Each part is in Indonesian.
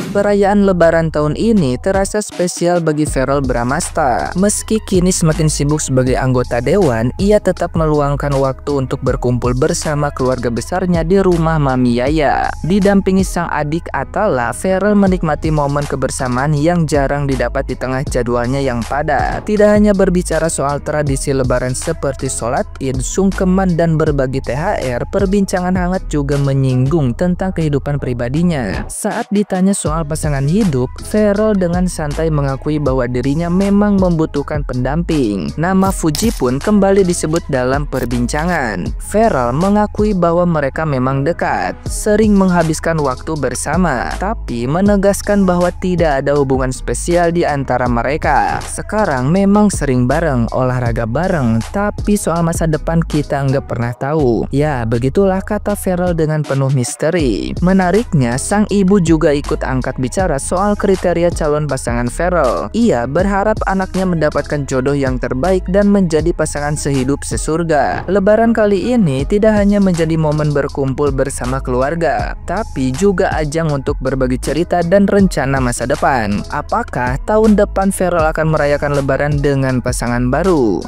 Perayaan Lebaran tahun ini terasa spesial bagi Verrell Bramasta. Meski kini semakin sibuk sebagai anggota dewan, ia tetap meluangkan waktu untuk berkumpul bersama keluarga besarnya di rumah Mami Yaya. Didampingi sang adik Atala, Verrell menikmati momen kebersamaan yang jarang didapat di tengah jadwalnya yang padat. Tidak hanya berbicara soal tradisi Lebaran seperti sholat Id, sungkeman, dan berbagi THR, perbincangan hangat juga menyinggung tentang kehidupan pribadinya. Saat ditanya soal pasangan hidup, Verrell dengan santai mengakui bahwa dirinya memang membutuhkan pendamping. Nama Fuji pun kembali disebut dalam perbincangan. Verrell mengakui bahwa mereka memang dekat, sering menghabiskan waktu bersama, tapi menegaskan bahwa tidak ada hubungan spesial di antara mereka. Sekarang memang sering bareng, olahraga bareng, tapi soal masa depan kita nggak pernah tahu. Ya, begitulah, kata Verrell dengan penuh misteri. Menariknya, sang ibu juga ikut angkat bicara soal kriteria calon pasangan Verrell. Ia berharap anaknya mendapatkan jodoh yang terbaik dan menjadi pasangan sehidup sesurga. Lebaran kali ini tidak hanya menjadi momen berkumpul bersama keluarga, tapi juga ajang untuk berbagi cerita dan rencana masa depan. Apakah tahun depan Verrell akan merayakan Lebaran dengan pasangan baru?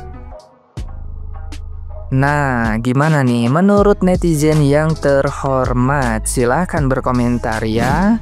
Nah, gimana nih menurut netizen yang terhormat? Silahkan berkomentar ya.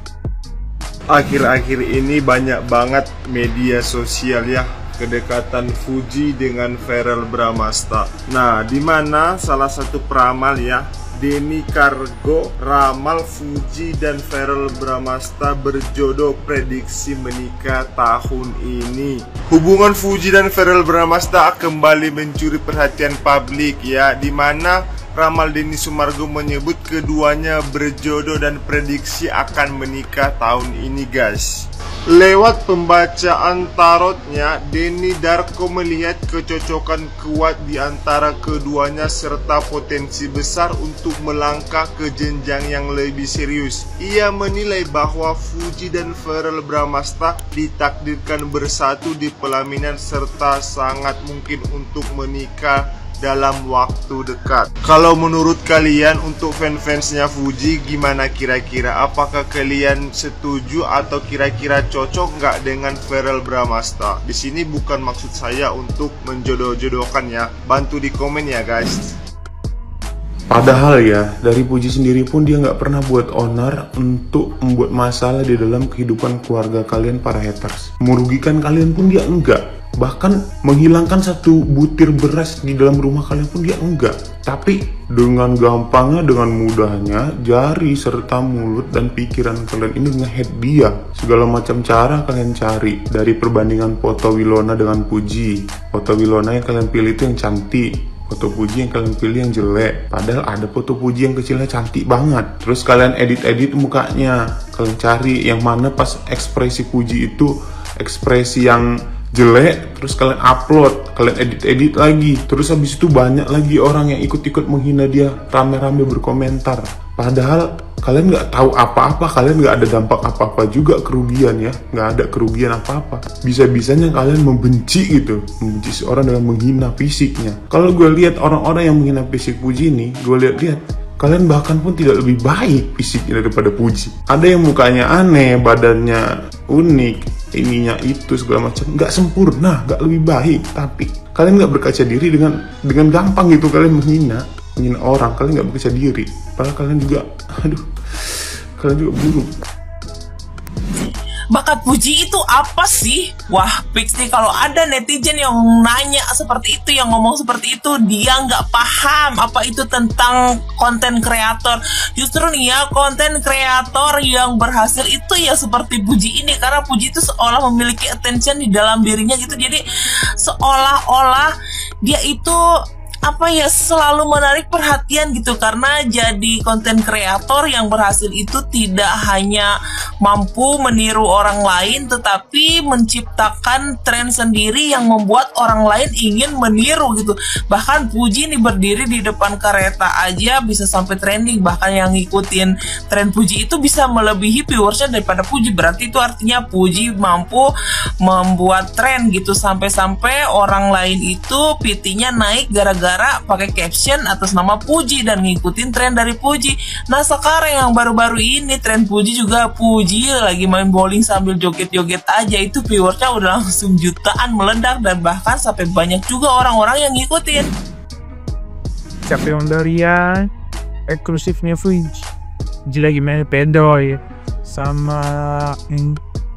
Akhir-akhir ini banyak banget media sosial ya kedekatan Fuji dengan Verrell Bramasta. Nah, dimana salah satu peramal ya, Denny Cargo, ramal Fuji dan Verrell Bramasta berjodoh, prediksi menikah tahun ini. Hubungan Fuji dan Verrell Bramasta kembali mencuri perhatian publik ya, dimana ramal Denny Sumargo menyebut keduanya berjodoh dan prediksi akan menikah tahun ini guys. Lewat pembacaan tarotnya, Denny Darko melihat kecocokan kuat di antara keduanya serta potensi besar untuk melangkah ke jenjang yang lebih serius. Ia menilai bahwa Fuji dan Verrell Bramasta ditakdirkan bersatu di pelaminan serta sangat mungkin untuk menikah dalam waktu dekat. Kalau menurut kalian, untuk fans-fansnya Fuji gimana kira-kira? Apakah kalian setuju atau kira-kira cocok nggak dengan Verrell Bramasta? Di sini bukan maksud saya untuk menjodoh-jodohkan ya. Bantu di komen ya guys. Padahal ya, dari Fuji sendiri pun dia nggak pernah buat onar untuk membuat masalah di dalam kehidupan keluarga kalian para haters. Merugikan kalian pun dia enggak. Bahkan menghilangkan satu butir beras di dalam rumah kalian pun dia enggak. Tapi dengan gampangnya, dengan mudahnya, jari serta mulut dan pikiran kalian ini nge-head dia. Segala macam cara kalian cari. Dari perbandingan foto Wilona dengan Fuji. Foto Wilona yang kalian pilih itu yang cantik, foto Fuji yang kalian pilih yang jelek. Padahal ada foto Fuji yang kecilnya cantik banget. Terus kalian edit-edit mukanya. Kalian cari yang mana pas ekspresi Fuji itu ekspresi yang jelek, terus kalian upload, kalian edit-edit lagi. Terus habis itu banyak lagi orang yang ikut-ikut menghina dia, rame-rame berkomentar. Padahal kalian nggak tahu apa-apa, kalian nggak ada dampak apa-apa juga kerugian ya, nggak ada kerugian apa-apa. Bisa-bisanya kalian membenci gitu, membenci seorang dengan menghina fisiknya. Kalau gue lihat orang-orang yang menghina fisik Fuji ini, gue lihat kalian bahkan pun tidak lebih baik fisiknya daripada Fuji. Ada yang mukanya aneh, badannya unik, ininya itu segala macam, nggak sempurna, nggak lebih baik. Tapi kalian nggak berkaca diri dengan gampang gitu, kalian menghina orang, kalian nggak berkaca diri. Padahal kalian juga, kalian juga buruk. Bakat Fuji itu apa sih? Wah, fix nih kalau ada netizen yang nanya seperti itu, yang ngomong seperti itu, dia nggak paham apa itu tentang konten kreator. Justru nih ya, konten kreator yang berhasil itu ya seperti Fuji ini, karena Fuji itu seolah memiliki attention di dalam dirinya gitu. Jadi seolah-olah dia itu apa ya, selalu menarik perhatian gitu, karena jadi konten kreator yang berhasil itu tidak hanya mampu meniru orang lain, tetapi menciptakan tren sendiri yang membuat orang lain ingin meniru gitu. Bahkan Fuji ini berdiri di depan kereta aja bisa sampai trending, bahkan yang ngikutin tren Fuji itu bisa melebihi viewersnya daripada Fuji. Berarti itu artinya Fuji mampu membuat tren gitu, sampai-sampai orang lain itu PT-nya naik gara-gara gara-gara pakai caption atas nama Puji dan ngikutin tren dari Puji. Nah sekarang yang baru-baru ini tren Puji juga, Puji lagi main bowling sambil joget-joget aja, itu viewersnya udah langsung jutaan meledak dan bahkan sampai banyak juga orang-orang yang ngikutin. Siapa yang darian eksklusifnya Fuji lagi main pedoy sama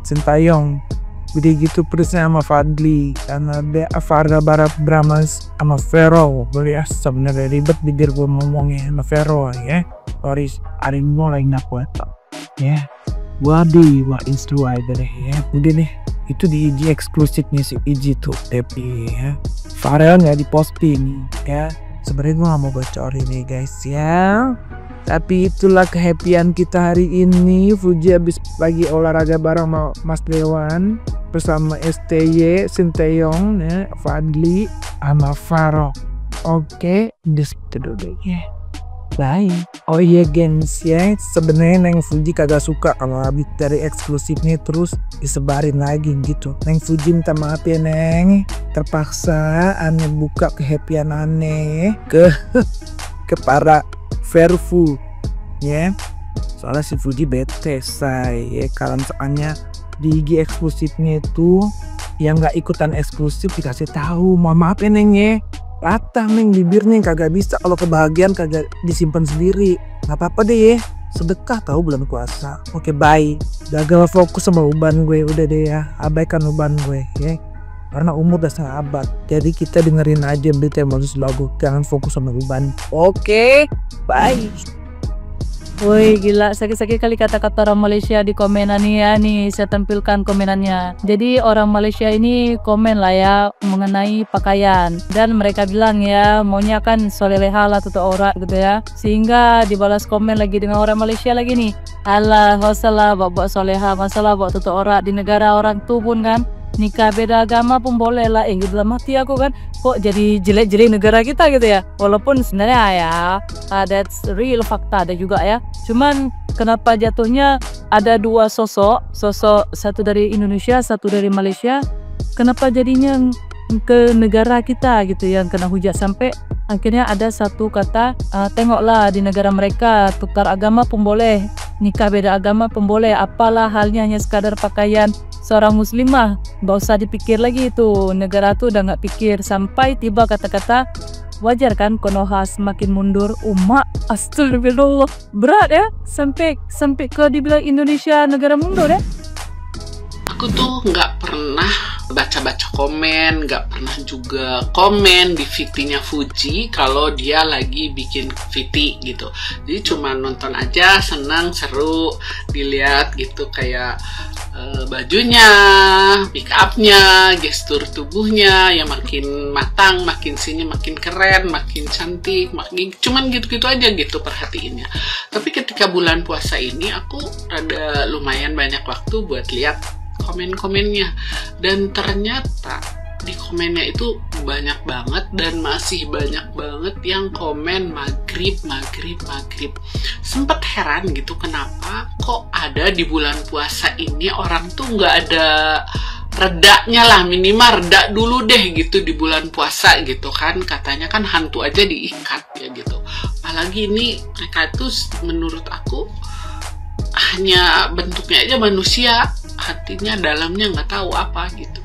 Sintayong, udah gitu perutnya sama Fadli, karena ada Farda Barat Bramas sama Vero. Boleh ya, sebenarnya ribet bibir gue ngomongnya sama Vero ya. Sorry, hari ini mulai nakuat ya. Waduh, wah instru aja deh ya. Udah deh, itu di IG eksklusifnya si IG tuh, tapi ya Farel nggak diposting ya. Sebenarnya gue gak mau bocorin nih guys ya, tapi itulah kehappyan kita hari ini. Fuji habis pagi olahraga bareng sama Mas Dewan bersama STY, Sinteyong, ya, Fadli, sama Faro. Oke, udah segitu dulu ya. Bye. Oh iya gengs ya, sebenarnya Neng Fuji kagak suka kalau habis dari eksklusifnya terus disebarin lagi gitu. Neng Fuji minta maaf ya Neng, terpaksa aneh buka kehappyan aneh ke para Verfu ya. Soalnya si Fuji bete say ya, kalau misalnya di IG eksklusifnya itu yang nggak ikutan eksklusif dikasih tahu. Mohon maaf ya Neng ya, patah Neng bibirnya, kagak bisa kalau kebahagiaan kagak disimpan sendiri. Nggak apa-apa deh ya, sedekah tahu bulan puasa. Oke bye, jaga fokus sama uban gue, udah deh ya, abaikan uban gue ya, karena umur udah setengah abad. Jadi kita dengerin aja berita yang bagus lagu, jangan fokus sama uban. Oke bye. Woi gila, sakit-sakit kali kata-kata orang Malaysia di komenan ya nih. Saya tampilkan komenannya. Jadi orang Malaysia ini komen lah ya mengenai pakaian, dan mereka bilang ya maunya kan soleha lah tutup aurat gitu ya. Sehingga dibalas komen lagi dengan orang Malaysia lagi nih, alah masalah bawa soleha, masalah bawa tutup aurat di negara orang tuh pun kan nikah beda agama pun boleh lah. Dalam hati aku kan, kok jadi jelek-jelek negara kita gitu ya. Walaupun sebenarnya ya that's real fakta ada juga ya. Cuman kenapa jatuhnya ada dua sosok satu dari Indonesia, satu dari Malaysia. Kenapa jadinya ke negara kita gitu yang kena hujat, sampai akhirnya ada satu kata, tengoklah di negara mereka tukar agama pun boleh, nikah beda agama pun boleh, apalah halnya hanya sekadar pakaian seorang muslimah. Gak usah dipikir lagi itu, negara tuh udah gak pikir. Sampai tiba kata-kata wajar kan Konoha semakin mundur umat. Astagfirullah, berat ya, sampai ke dibilang Indonesia negara mundur ya. Aku tuh nggak pernah baca-baca komen, nggak pernah juga komen di VT-nya Fuji kalau dia lagi bikin VT gitu. Jadi cuma nonton aja, senang, seru, dilihat gitu kayak bajunya, pick up-nya, gestur tubuhnya yang makin matang, makin sini makin keren, makin cantik, makin cuman gitu-gitu aja gitu perhatiinnya. Tapi ketika bulan puasa ini aku rada lumayan banyak waktu buat lihat komen-komennya, dan ternyata di komennya itu banyak banget dan masih banyak banget yang komen maghrib. Sempet heran gitu kenapa kok ada di bulan puasa ini orang tuh nggak ada redanya lah, minimal reda dulu deh gitu di bulan puasa gitu kan. Katanya kan hantu aja diikat ya gitu. Apalagi ini mereka itu menurut aku hanya bentuknya aja manusia, hatinya dalamnya nggak tahu apa gitu.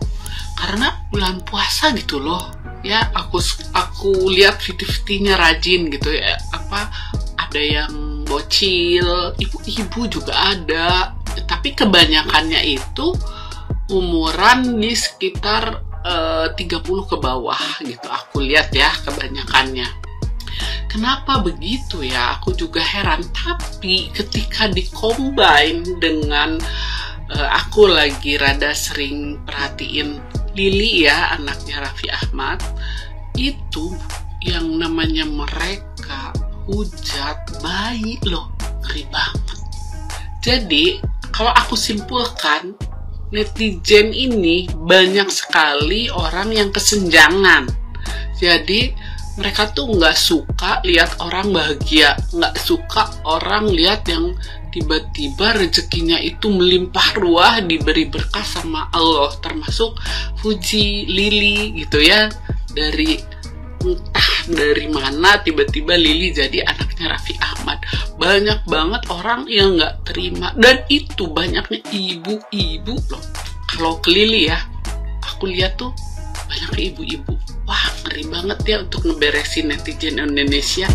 Karena bulan puasa gitu loh ya, aku lihat VT-VT-nya rajin gitu ya, apa ada yang bocil, ibu-ibu juga ada, tapi kebanyakannya itu umuran di sekitar 30 ke bawah gitu aku lihat ya kebanyakannya. Kenapa begitu ya? Aku juga heran. Tapi ketika dikombin dengan aku lagi rada sering perhatiin Lili ya, anaknya Raffi Ahmad, itu yang namanya mereka hujat bayi loh, ngeri banget. Jadi kalau aku simpulkan, netizen ini banyak sekali orang yang kesenjangan. Jadi mereka tuh nggak suka lihat orang bahagia, nggak suka orang lihat yang tiba-tiba rezekinya itu melimpah ruah, diberi berkah sama Allah, termasuk Fuji, Lili gitu ya. Dari entah dari mana tiba-tiba Lily jadi anaknya Raffi Ahmad. Banyak banget orang yang nggak terima, dan itu banyaknya ibu-ibu loh. Kalau ke Lily ya, aku lihat tuh banyak ibu-ibu. Wah, ngeri banget ya untuk ngeberesin netizen Indonesia.